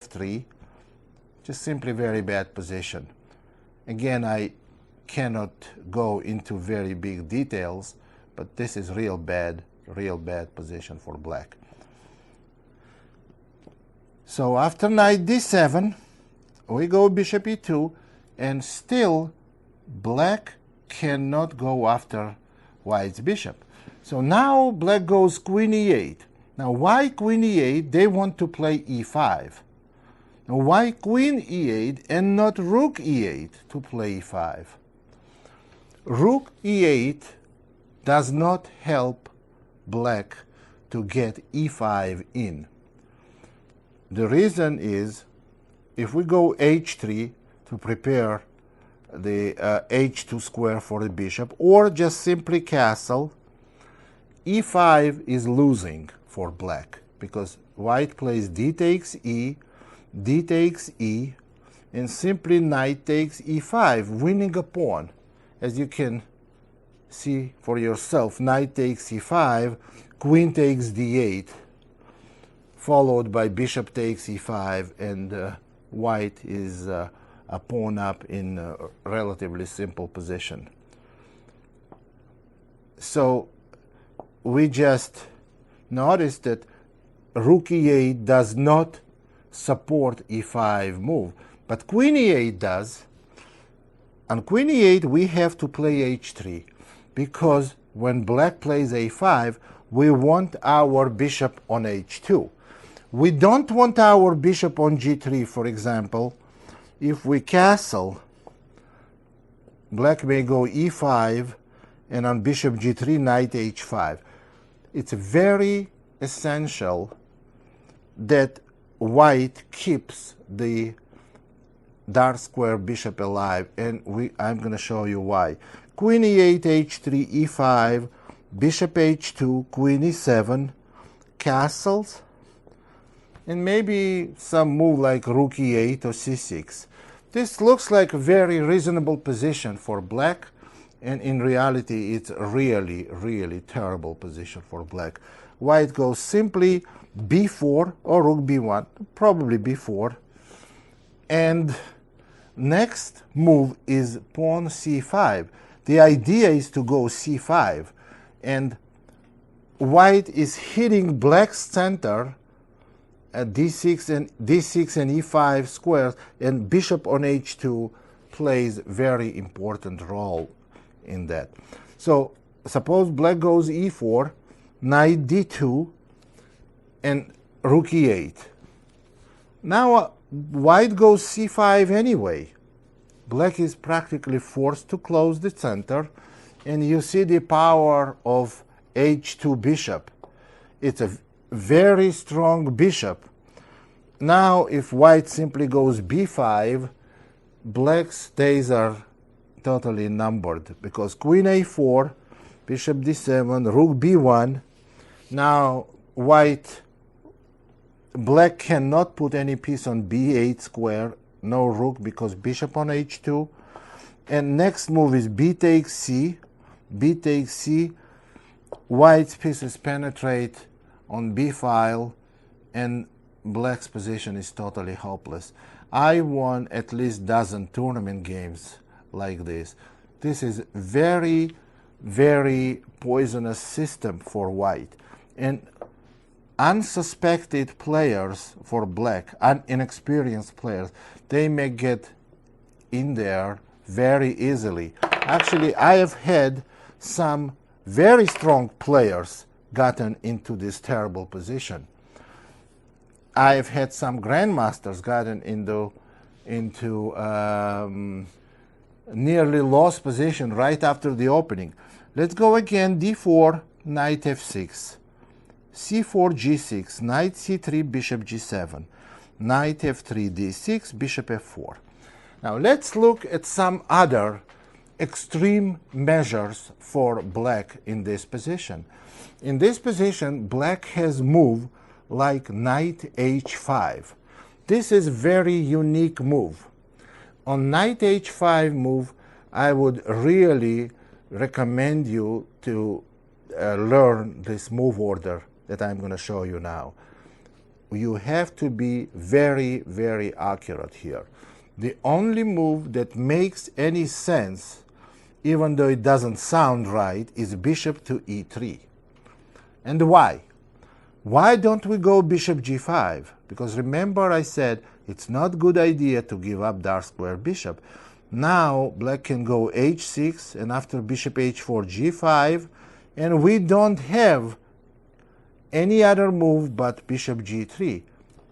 f3, just simply very bad position. Again, I cannot go into very big details, but this is real bad position for black. So after knight d7, we go bishop e2, and still black cannot go after white's bishop. So now black goes queen e8. Now why queen e8? They want to play e5. Now why queen e8 and not rook e8 to play e5? Rook e8 does not help black to get e5 in. The reason is, if we go h3 to prepare the h2 square for the bishop, or just simply castle, e5 is losing for black, because white plays d takes e, and simply knight takes e5, winning a pawn. As you can see for yourself, knight takes e5, queen takes d8, followed by bishop takes e5, and white is a pawn up in a relatively simple position. So we just noticed that rook e8 does not support e5 move, but queen e8 does. On queen e8 we have to play h3, because when black plays a5, we want our bishop on h2. We don't want our bishop on g3, for example. If we castle, black may go e5, and on bishop g3, knight h5. It's very essential that white keeps the dark square bishop alive, and I'm going to show you why. Queen e8, h3, e5, bishop h2, queen e7, castles, and maybe some move like rook e8 or c6. This looks like a very reasonable position for black, and in reality it's a really terrible position for black. White goes simply b4 or rook b1, probably b4, and next move is pawn c5. The idea is to go c5, and white is hitting black's center at d6 and e5 squares, and bishop on h2 plays very important role in that. So suppose black goes e4, knight d2, and rook e8. Now white goes c5 anyway. Black is practically forced to close the center, and you see the power of h2 bishop. It's a very strong bishop. Now if white simply goes b5, black's days are totally numbered, because queen a4, bishop d7, rook b1. Now black cannot put any piece on b8 square, no rook, because bishop on h2. And next move is b takes c, white's pieces penetrate on b file, and black's position is totally hopeless. I won at least dozen tournament games like this. This is very poisonous system for white, and unsuspected players for black, inexperienced players, they may get in there very easily. Actually, I have had some very strong players gotten into this terrible position. I've had some grandmasters gotten into nearly lost position right after the opening. Let's go again. d4, knight f6, c4, g6, knight c3, bishop g7, knight f3, d6, bishop f4. Now let's look at some other extreme measures for black in this position. In this position, black has moved like knight h5. This is very unique move. On knight h5 move, I would really recommend you to learn this move order that I'm going to show you now. you have to be very, very accurate here. The only move that makes any sense, even though it doesn't sound right, is bishop to e3. And why? Why don't we go bishop g5? Because remember I said it's not a good idea to give up dark square bishop. Now black can go h6, and after bishop h4, g5, and we don't have any other move but bishop g3.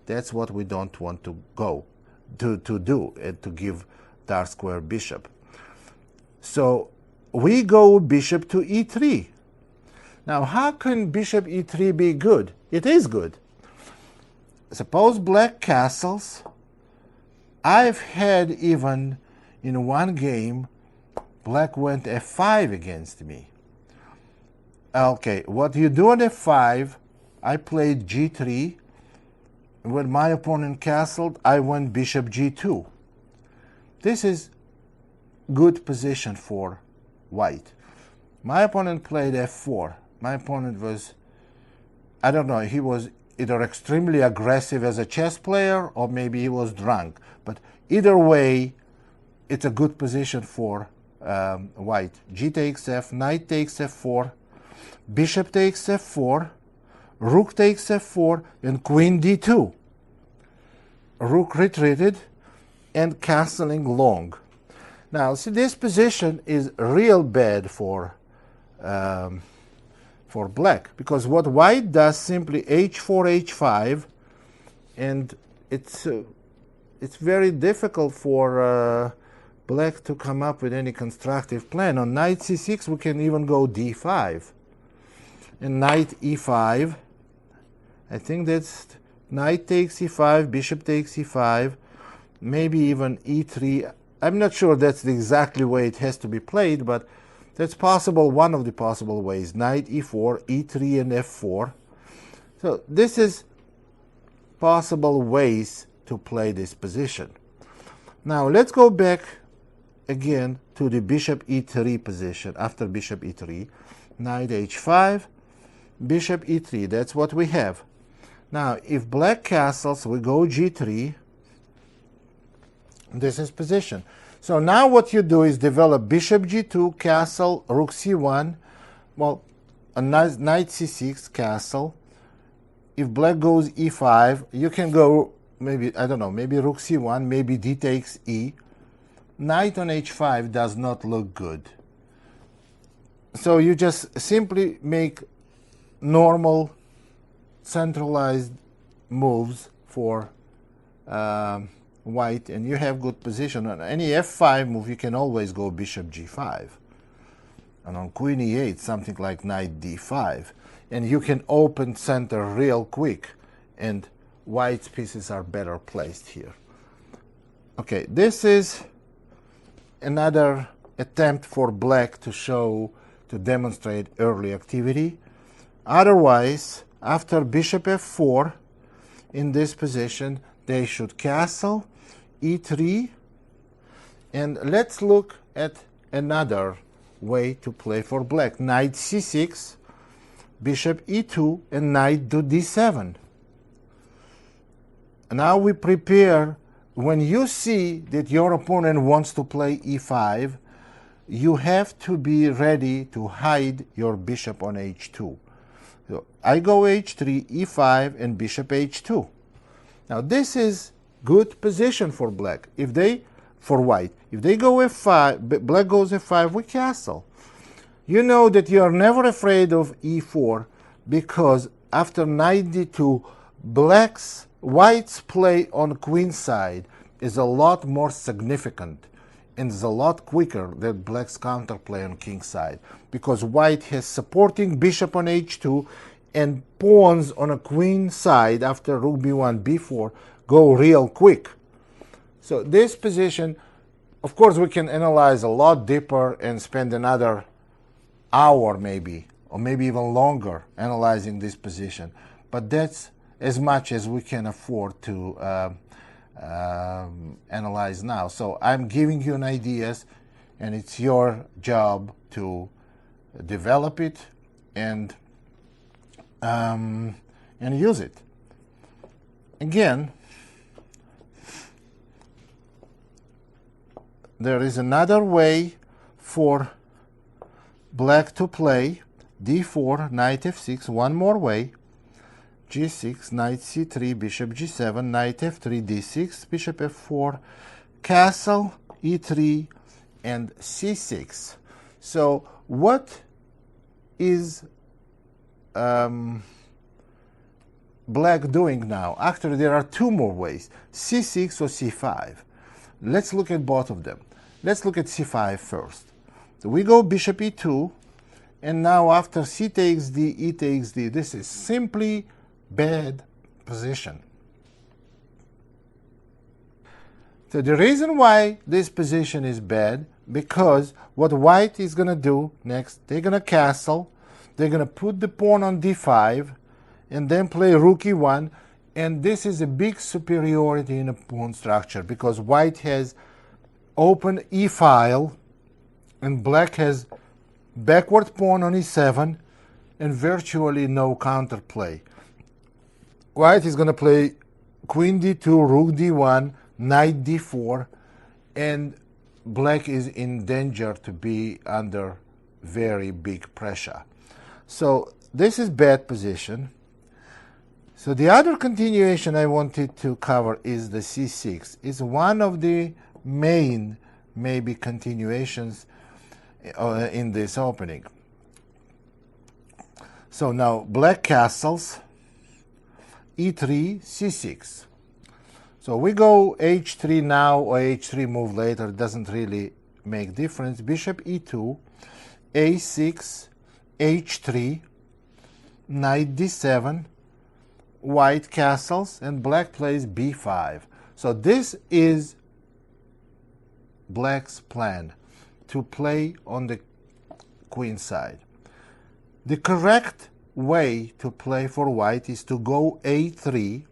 That's what we don't want to go to do, and to give dark square bishop. So we go bishop to e3. Now how can bishop e3 be good? It is good. Suppose black castles. I've had even in one game black went f5 against me. Okay, what you do on f5, I played g3. When my opponent castled, I went bishop g2. This is good position for white. My opponent played f4. My opponent was, I don't know, he was either extremely aggressive as a chess player or maybe he was drunk. But either way, it's a good position for white. G takes f, knight takes f4, bishop takes f4, rook takes f4, and queen d2. Rook retreated and castling long. Now, see, this position is real bad for black, because what white does simply h4, h5, and it's very difficult for black to come up with any constructive plan. On knight c6, we can even go d5, and knight e5. I think that's knight takes e5, bishop takes e5, maybe even e3. I'm not sure that's the exactly way it has to be played, but that's possible, one of the possible ways. Knight e4, e3, and f4. So this is possible ways to play this position. Now let's go back again to the bishop e3 position. After bishop e3, knight h5, bishop e3. That's what we have. Now if black castles, we go g3. This is position. So now what you do is develop bishop g2, castle, rook c1, well, a knight c6, castle. If black goes e5, you can go maybe, I don't know, maybe rook c1, maybe d takes e. Knight on h5 does not look good. So you just simply make normal centralized moves for white, and you have good position. On any f5 move, you can always go bishop g5. And on queen e8, something like knight d5. And you can open center real quick, and white's pieces are better placed here. Okay, this is another attempt for black to demonstrate early activity. Otherwise, after bishop f4, in this position, they should castle, e3, and let's look at another way to play for black. Knight c6, bishop e2, and knight to d7. Now we prepare. When you see that your opponent wants to play e5, you have to be ready to hide your bishop on h2. So I go h3, e5, and bishop h2. Now this is good position for black. For white, if they go f5, black goes f5, we castle. You know that you are never afraid of e4, because after knight d2, white's play on queen side is a lot more significant and is a lot quicker than black's counterplay on king side, because white has supporting bishop on h2 and pawns on a queen side after rook b1, b4 go real quick. So this position, of course, we can analyze a lot deeper and spend another hour maybe, or maybe even longer, analyzing this position. But that's as much as we can afford to analyze now. So I'm giving you an ideas, and it's your job to develop it and use it. again, there is another way for black to play. d4, knight f6, one more way. g6, knight c3, bishop g7, knight f3, d6, bishop f4, castle, e3, and c6. So what is black doing now? Actually, there are two more ways, c6 or c5. Let's look at both of them. Let's look at c5 first. So we go bishop e2, and now after c takes d, e takes d. This is simply bad position. So the reason why this position is bad, because what white is going to do next, they're going to castle, they're going to put the pawn on d5, and then play rook e1, and this is a big superiority in a pawn structure, because white has open e-file, and black has backward pawn on e7, and virtually no counterplay. White is going to play queen d2, rook d1, knight d4, and black is in danger to be under very big pressure. So this is bad position. So the other continuation I wanted to cover is the c6. It's one of the main, maybe, continuations in this opening. So now black castles, e3, c6. So we go h3 now or h3 move later, doesn't really make difference. Bishop e2, a6, h3, knight d7, white castles, and black plays b5. So this is black's plan, to play on the queen side. The correct way to play for white is to go a3.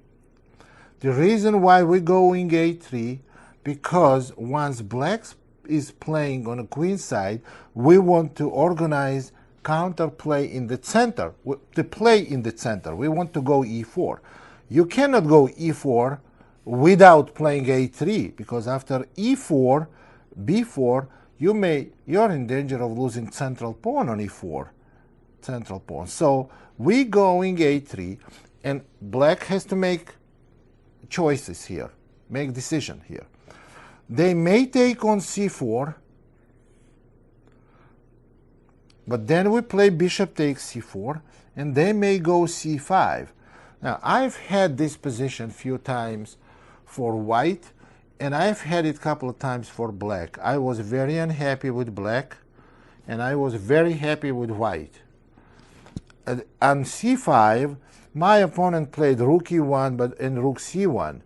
The reason why we're going a3, because once black is playing on the queen side, we want to organize counterplay in the center, the play in the center. We want to go e4. You cannot go e4 without playing a3, because after e4, b4, you're in danger of losing central pawn on e4, central pawn. So we going a3, and black has to make choices here, make decision here. They may take on c4, but then we play bishop takes c4, and they may go c5. Now, I've had this position few times for white, and I've had it a couple of times for black. I was very unhappy with black, and I was very happy with white. On c5, my opponent played rook e1 and rook c1,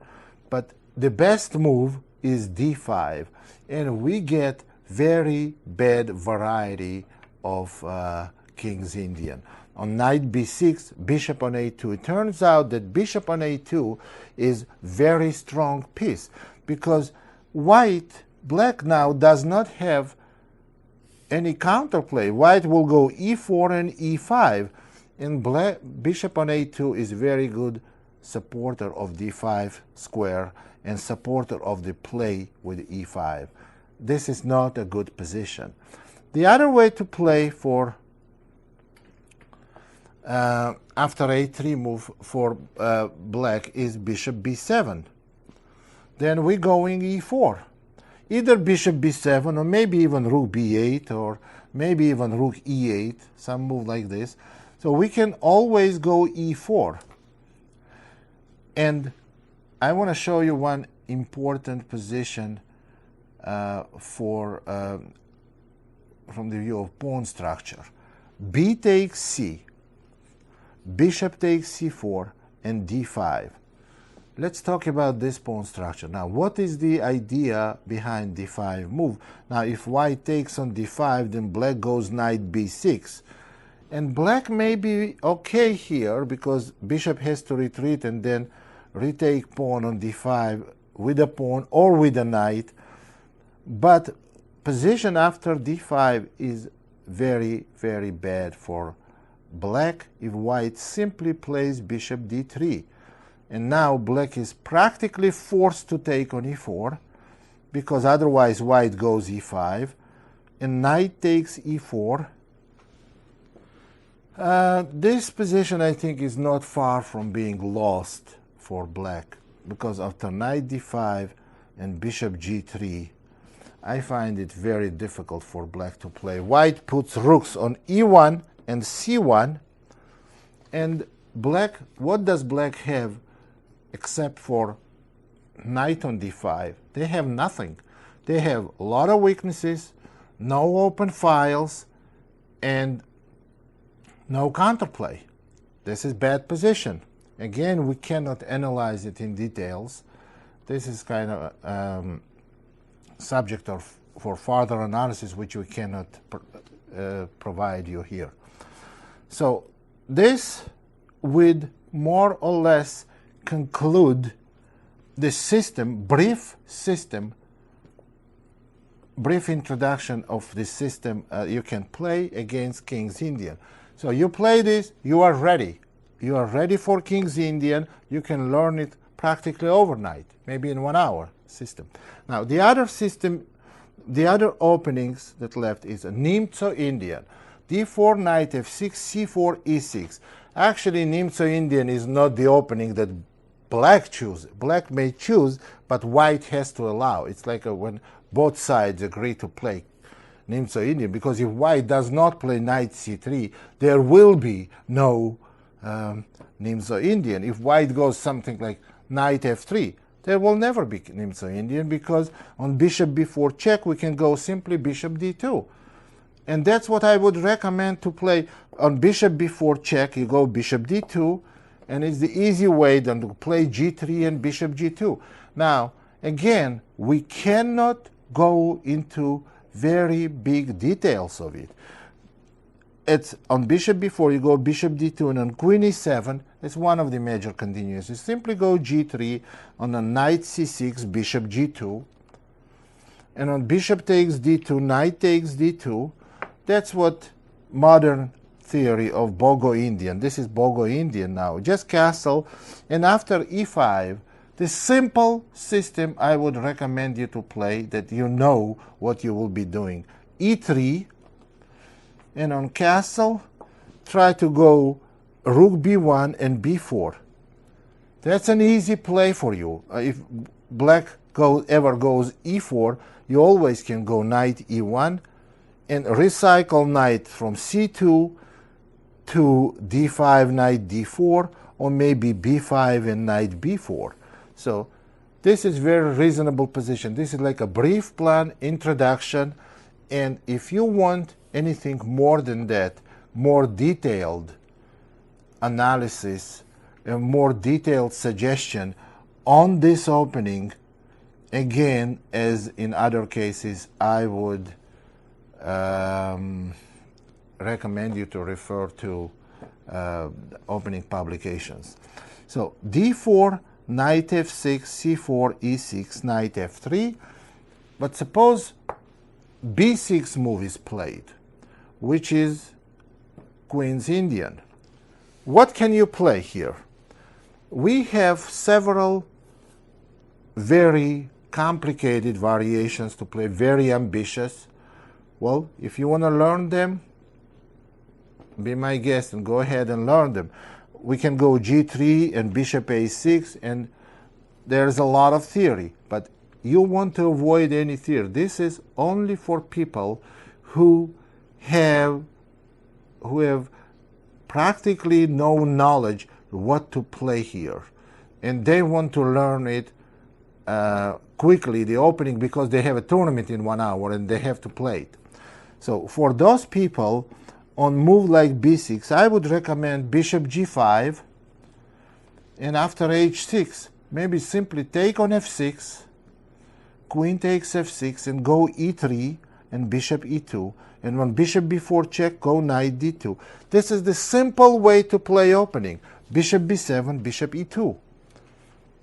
but the best move is d5, and we get very bad variety of King's Indian. On knight b6, bishop on a2. It turns out that bishop on a2 is very strong piece, because black now does not have any counterplay. White will go e4 and e5, and bishop on a2 is very good supporter of d5 square and supporter of the play with e5. This is not a good position. The other way to play for after a3 move for black is bishop b7. Then we're going e4. Either bishop b7 or maybe even rook b8 or maybe even rook e8, some move like this. So we can always go e4. And I want to show you one important position from the view of pawn structure. B takes c, bishop takes c4, and d5. Let's talk about this pawn structure. Now, what is the idea behind d5 move? Now, if white takes on d5, then black goes knight b6. And black may be okay here, because bishop has to retreat and then retake pawn on d5 with a pawn or with a knight. But position after d5 is very, very bad for black if white simply plays bishop d3. And now black is practically forced to take on e4, because otherwise white goes e5, and knight takes e4. This position, I think, is not far from being lost for black, because after knight d5 and bishop g3, I find it very difficult for black to play. White puts rooks on e1 and c1, and black, what does black have except for knight on d5? They have nothing. They have a lot of weaknesses, no open files, and no counterplay. This is bad position. Again, we cannot analyze it in details. This is kind of subject for further analysis, which we cannot provide you here. So this would more or less conclude the system, brief introduction of the system you can play against King's Indian. So you play this, you are ready. You are ready for King's Indian. You can learn it practically overnight, maybe in 1 hour system. Now the other system, the other openings that left is a Nimzo Indian. d4, knight f6, c4, e6. Actually, Nimzo Indian is not the opening that black chooses. Black may choose, but white has to allow. It's like when both sides agree to play Nimzo Indian, because if white does not play knight c3, there will be no Nimzo Indian. If white goes something like knight f3, there will never be Nimzo Indian, because on bishop b4 check we can go simply bishop d2. And that's what I would recommend to play. On bishop b4 check, you go bishop d2, and it's the easy way then to play g3 and bishop g2. Now, again, we cannot go into very big details of it. It's on bishop b4, you go bishop d2, and on queen e7, it's one of the major continuous. You simply go g3, on a knight c6, bishop g2, and on bishop takes d2, knight takes d2. That's what modern theory of Bogo Indian. This is Bogo Indian now. Just castle, and after e5, the simple system I would recommend you to play, that you know what you will be doing. e3, and on castle, try to go rook b1 and b4. That's an easy play for you. If black ever goes e4, you always can go knight e1 and recycle knight from c2 to d5, knight d4, or maybe b5 and knight b4. So this is very reasonable position. This is like a brief plan introduction, and if you want anything more than that, more detailed analysis, a more detailed suggestion on this opening, again, as in other cases, I would recommend you to refer to opening publications. So d4, knight f6, c4, e6, knight f3. But suppose b6 move is played, which is Queen's Indian. What can you play here? We have several very complicated variations to play, very ambitious. Well, if you want to learn them, be my guest and go ahead and learn them. We can go g3 and bishop a6, and there's a lot of theory, but you want to avoid any theory. This is only for people who have practically no knowledge what to play here, and they want to learn it quickly, the opening, because they have a tournament in 1 hour and they have to play it. So for those people, on move like b6, I would recommend bishop g5, and after h6, maybe simply take on f6, queen takes f6, and go e3 and bishop e2, and when bishop b4 check, go knight d2. This is the simple way to play opening. Bishop b7, bishop e2.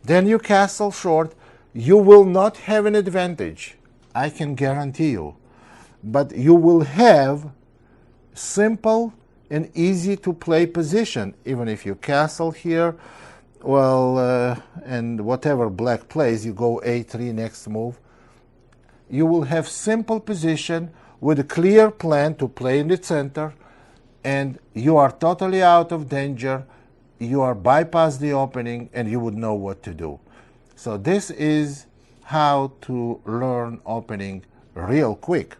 Then you castle short. You will not have an advantage, I can guarantee you, but you will have simple and easy to play position. Even if you castle here, and whatever black plays, you go a3 next move. You will have simple position with a clear plan to play in the center, and you are totally out of danger. You are bypass the opening, and you would know what to do. So this is how to learn opening real quick.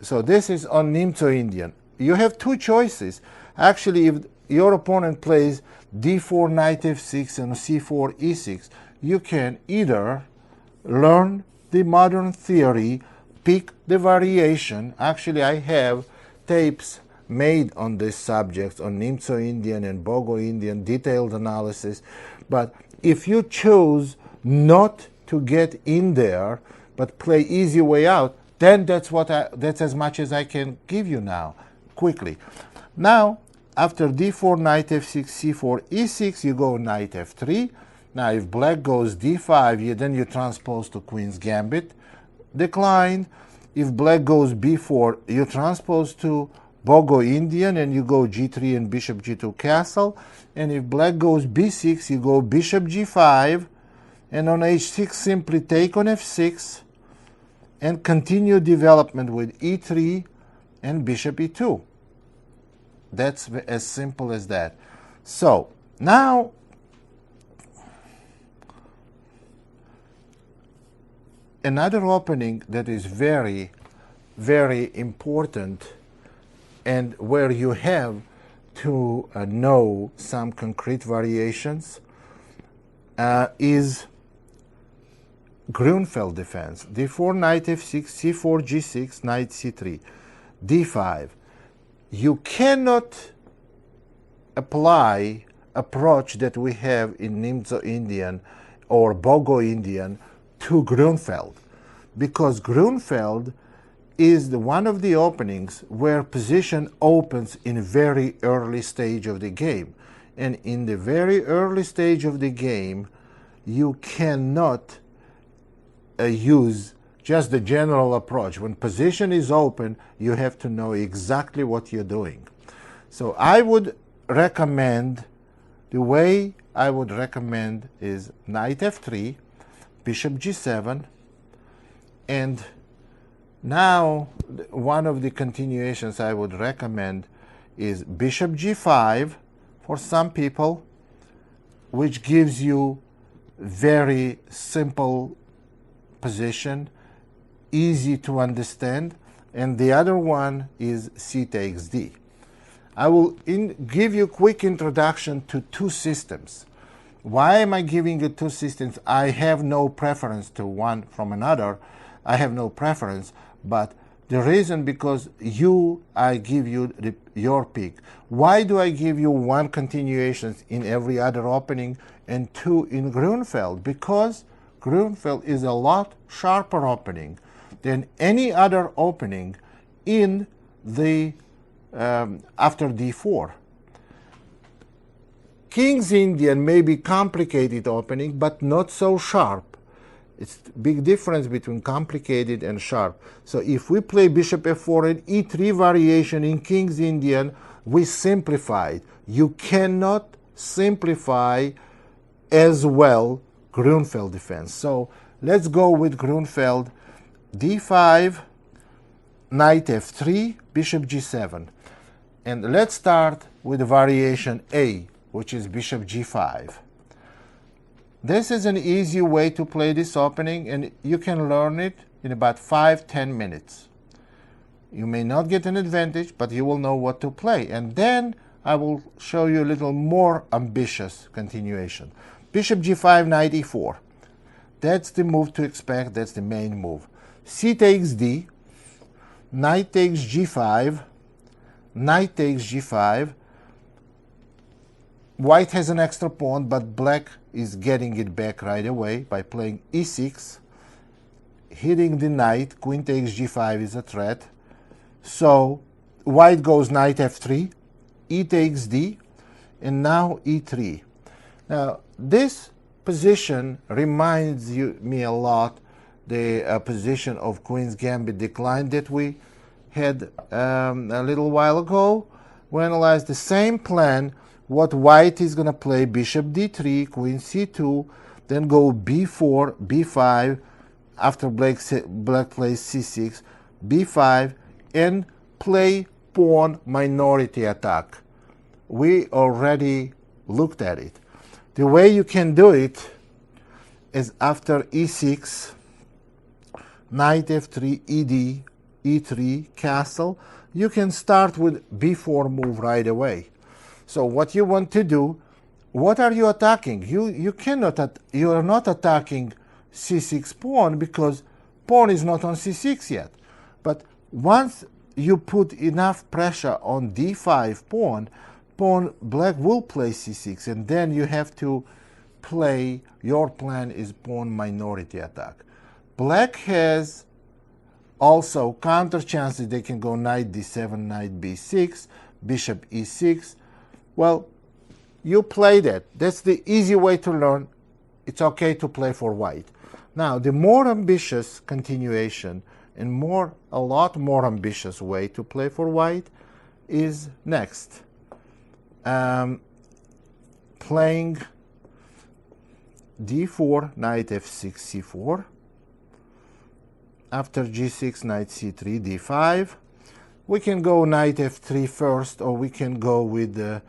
So this is on Nimzo Indian. You have two choices. Actually, if your opponent plays d4, knight f6, and c4, e6, you can either learn the modern theory, pick the variation. Actually, I have tapes made on this subject, on Nimzo Indian and Bogo Indian, detailed analysis. But if you choose not to get in there, but play easy way out, then that's as much as I can give you now, quickly. Now, after d4, knight f6, c4, e6, you go knight f3. Now, if black goes d5, then you transpose to queen's gambit. Declined. If black goes b4, you transpose to Bogo Indian, and you go g3 and bishop g2 castle. And if black goes b6, you go bishop g5. And on h6, simply take on f6 and continue development with e3 and bishop e2. That's as simple as that. So now, another opening that is very, very important, and where you have to know some concrete variations, is Grunfeld defense. d4, knight f6, c4, g6, knight c3, d5. You cannot apply approach that we have in Nimzo Indian or Bogo Indian to Grunfeld, because Grunfeld is one of the openings where position opens in a very early stage of the game. And in the very early stage of the game, you cannot use just the general approach. When position is open, you have to know exactly what you're doing. So I would recommend, the way I would recommend is knight f3, bishop g7, and now one of the continuations I would recommend is bishop g5 for some people, which gives you very simple position, easy to understand, and the other one is c takes d. I will give you a quick introduction to two systems. Why am I giving you two systems? I have no preference to one from another. I have no preference, but the reason, because I give you your pick. Why do I give you one continuation in every other opening and two in Grunfeld? Because Grunfeld is a lot sharper opening than any other opening in the after d4. King's Indian may be complicated opening, but not so sharp. It's a big difference between complicated and sharp. So if we play bishop f4 and e3 variation in King's Indian, we simplified. You cannot simplify as well Grunfeld defense. So let's go with Grunfeld. d5, knight f3, bishop g7. And let's start with variation A, which is bishop g5. This is an easy way to play this opening, and you can learn it in about 5-10 minutes. You may not get an advantage, but you will know what to play. And then I will show you a little more ambitious continuation. Bishop g5, knight e4. That's the move to expect. That's the main move. C takes d. Knight takes g5. Knight takes g5. White has an extra pawn, but black is getting it back right away by playing e6. Hitting the knight. Queen takes g5 is a threat. So white goes knight f3. E takes d. And now e3. Now, this position reminds me a lot the position of Queen's Gambit decline that we had a little while ago. We analyzed the same plan what white is going to play, bishop d3, queen c2, then go b4, b5, after black plays c6, b5, and play pawn minority attack. We already looked at it. The way you can do it is after e6, knight f3, ed, e3, castle. You can start with b4 move right away. So what you want to do, what are you attacking? You are not attacking c6 pawn because pawn is not on c6 yet. But once you put enough pressure on d5 pawn, black will play c6, and then you have to play, your plan is pawn minority attack. Black has also counter chances. They can go knight d7, knight b6, bishop e6. Well, you play that. That's the easy way to learn. It's okay to play for white. Now, the more ambitious continuation and a lot more ambitious way to play for white is next. Playing d4, knight f6, c4. After g6, knight c3, d5. We can go knight f3 first, or we can go with the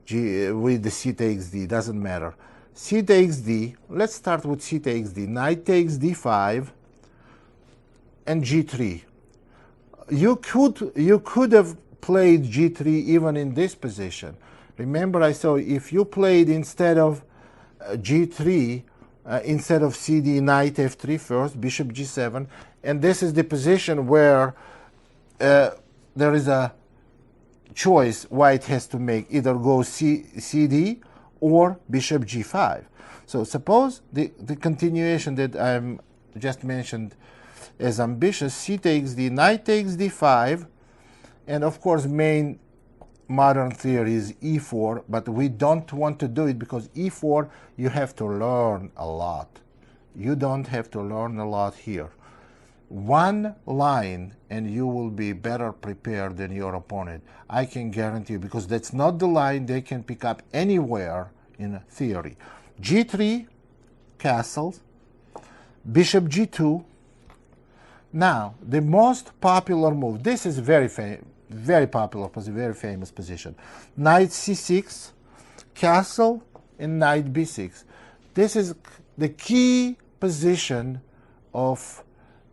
c takes d, doesn't matter. C takes d, let's start with c takes d. Knight takes d5 and g3. You could have played g3 even in this position. Remember, I saw if you played instead of g3, instead of cd, knight f3 first, bishop g7, and this is the position where there is a choice white has to make, either go cd or bishop g5. So suppose the continuation that I'm just mentioned as ambitious, c takes d, knight takes d5, and of course main modern theory is e4, but we don't want to do it because e4 you have to learn a lot. You don't have to learn a lot here. One line and you will be better prepared than your opponent. I can guarantee you, because that's not the line they can pick up anywhere in theory. g3, castles, bishop g2. Now, the most popular move, this is very popular, very famous position. Knight c6, castle, and knight b6. This is the key position of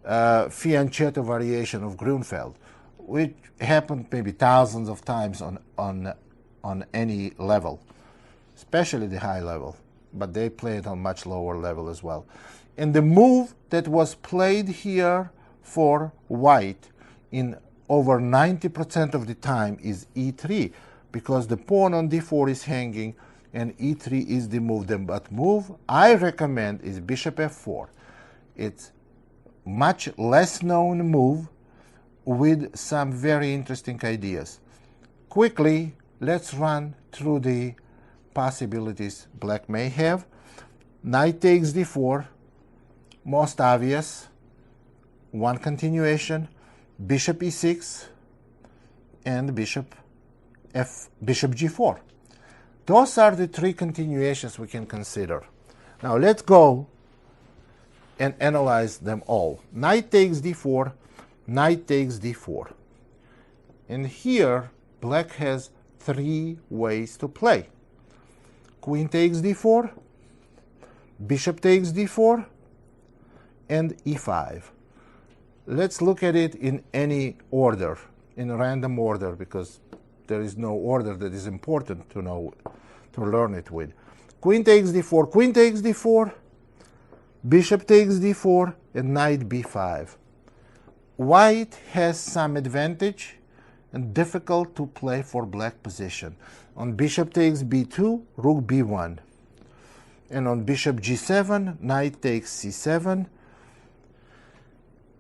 fianchetto variation of Grunfeld, which happened maybe thousands of times on any level, especially the high level, but they play it on much lower level as well. And the move that was played here for white in over 90% of the time is e3, because the pawn on d4 is hanging and e3 is the move. But move I recommend is bishop f4. It's much less known move with some very interesting ideas. Quickly, let's run through the possibilities black may have. Knight takes d4, most obvious, one continuation, bishop e6, and bishop g4. Those are the three continuations we can consider. Now let's go and analyze them all. Knight takes d4, knight takes d4. And here, black has three ways to play. Queen takes d4, bishop takes d4, and e5. Let's look at it in any order, in a random order, because there is no order that is important to know, to learn it with. Queen takes d4, queen takes d4, bishop takes d4, and knight b5. White has some advantage and difficult to play for black position. On bishop takes b2, rook b1. And on bishop g7, knight takes c7.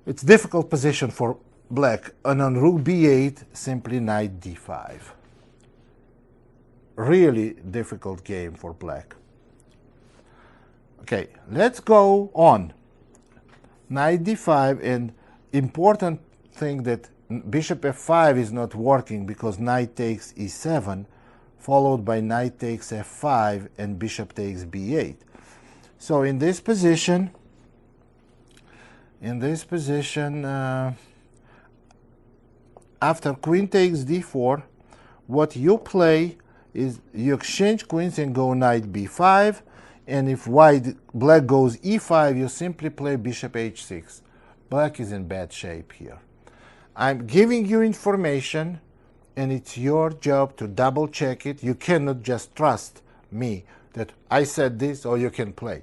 It's difficult position for black. And on rook b8, simply knight d5. Really difficult game for black. Okay, let's go on. Knight d5, and important thing that bishop f5 is not working because knight takes e7, followed by knight takes f5 and bishop takes b8. So in this position, after queen takes d4, what you play is you exchange queens and go knight b5, and if black goes e5, you simply play bishop h6. Black is in bad shape here. I'm giving you information, and it's your job to double check it. You cannot just trust me that I said this or you can play.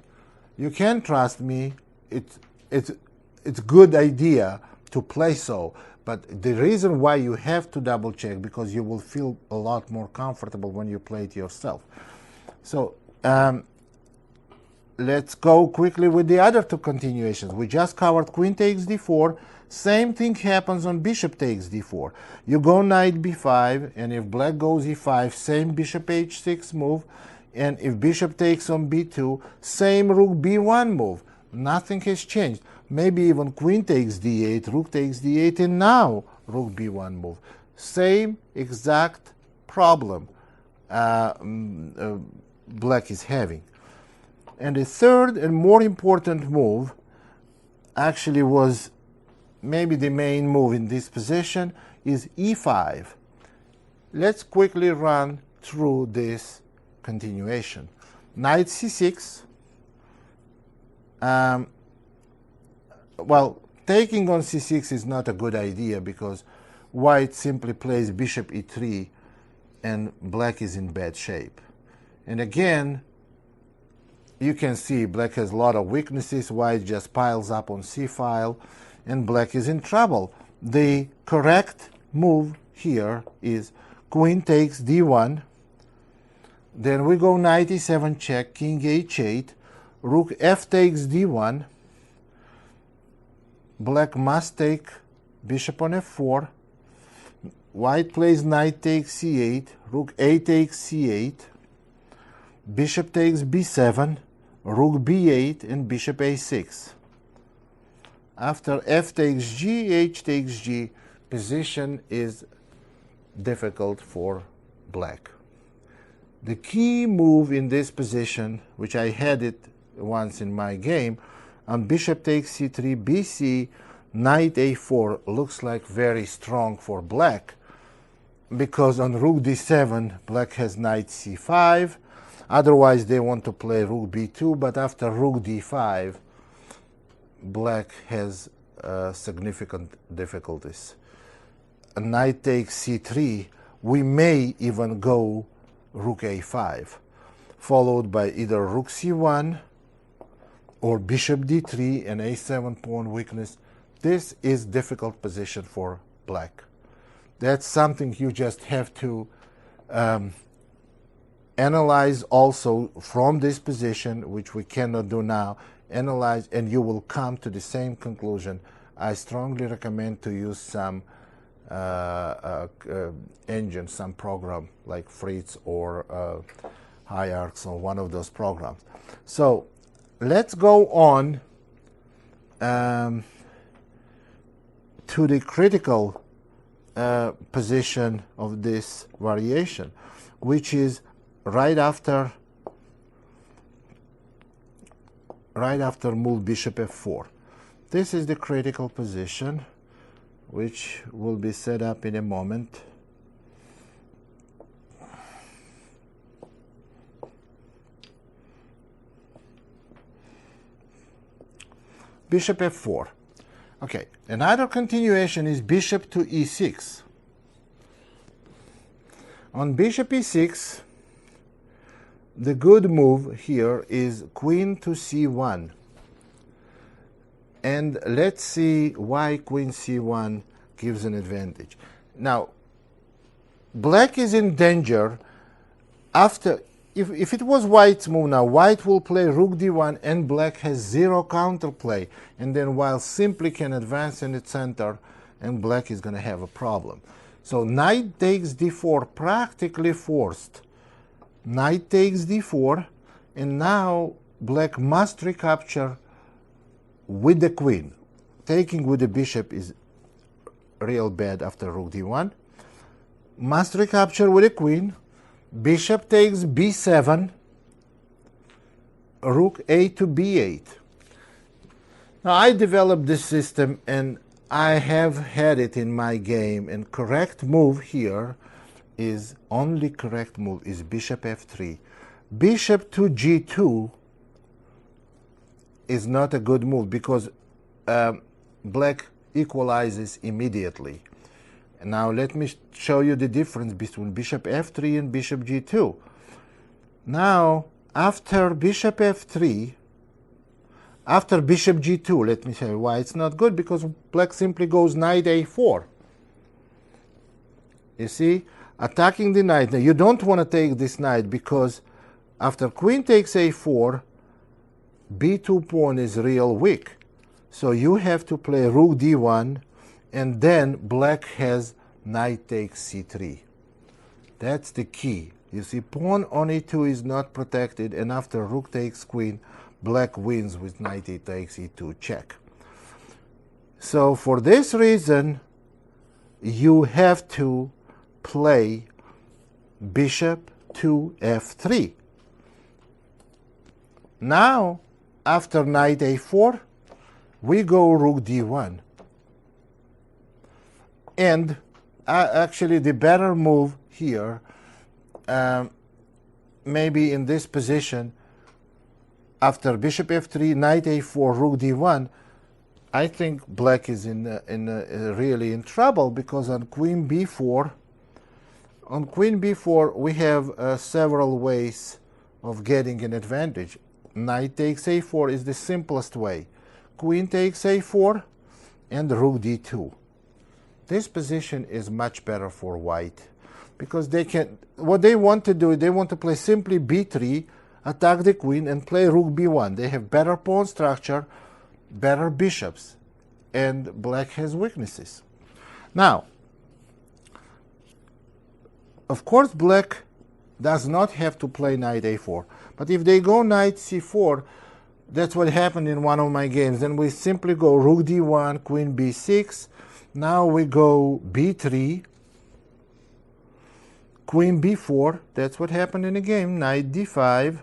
You can trust me. It's a good idea to play so, but the reason why you have to double check, because you will feel a lot more comfortable when you play it yourself. So let's go quickly with the other two continuations. We just covered queen takes d4. Same thing happens on bishop takes d4. You go knight b5, and if black goes e5, same bishop h6 move. And if bishop takes on b2, same rook b1 move. Nothing has changed. Maybe even queen takes d8, rook takes d8, and now rook b1 move. Same exact problem black is having. And the third and more important move actually was maybe the main move in this position, is e5. Let's quickly run through this continuation. Knight c6. Well, taking on c6 is not a good idea because white simply plays bishop e3 and black is in bad shape. And again, you can see black has a lot of weaknesses. White just piles up on c-file, and black is in trouble. The correct move here is queen takes d1. Then we go knight e7 check, king h8, rook f takes d1. Black must take bishop on f4. White plays knight takes c8, rook a takes c8, bishop takes b7, rook b8, and bishop a6. After f takes g, h takes g, position is difficult for black. The key move in this position, which I had it once in my game, on bishop takes c3, bc, knight a4 looks like very strong for black, because on rook d7, black has knight c5. Otherwise, they want to play rook b2, but after rook d5, black has significant difficulties. A knight takes c3, we may even go rook a5, followed by either rook c1 or bishop d3 and a7 pawn weakness. This is difficult position for black. That's something you just have to analyze also from this position, which we cannot do now. Analyze, and you will come to the same conclusion. I strongly recommend to use some engine, some program like Fritz or Hierarchs or one of those programs. So let's go on to the critical position of this variation, which is right after move bishop f4. This is the critical position, which will be set up in a moment. Bishop f4. Okay, another continuation is bishop to e6. On bishop e6, the good move here is queen to c1. And let's see why queen c1 gives an advantage. Now, black is in danger after, if it was white's move now, white will play rook d1 and black has zero counterplay. And then white simply can advance in the center and black is going to have a problem. So knight takes d4, practically forced. Knight takes d4, and now black must recapture with the queen. Taking with the bishop is real bad after rook d1. Must recapture with the queen. bishop takes b7, rook a to b8. Now I developed this system and I have had it in my game, and correct move here is, only correct move is bishop f3. Bishop to g2 is not a good move because black equalizes immediately. Now let me show you the difference between bishop f3 and bishop g2. Now after bishop f3, after bishop g2, let me say why it's not good, because black simply goes knight a4. You see, attacking the knight. Now you don't want to take this knight because after queen takes a4, b2 pawn is real weak. So you have to play rook d1, and then black has knight takes c3. That's the key. You see, pawn on e2 is not protected, and after rook takes queen, black wins with knight takes e2 check. So for this reason, you have to play bishop to f3. Now, after knight a4, we go rook d1. And actually the better move here, maybe in this position, after bishop f3, knight a4, rook d1, I think black is really in trouble, because on queen b4, we have several ways of getting an advantage. Knight takes a4 is the simplest way. Queen takes a4 and rook d2. This position is much better for white, because they can, what they want to do, they want to play simply b3, attack the queen, and play rook b1. They have better pawn structure, better bishops, and black has weaknesses. Now, of course, black does not have to play knight a4, but if they go knight c4, that's what happened in one of my games. Then we simply go rook d1, queen b6. Now we go b3, queen b4. That's what happened in the game. Knight d5,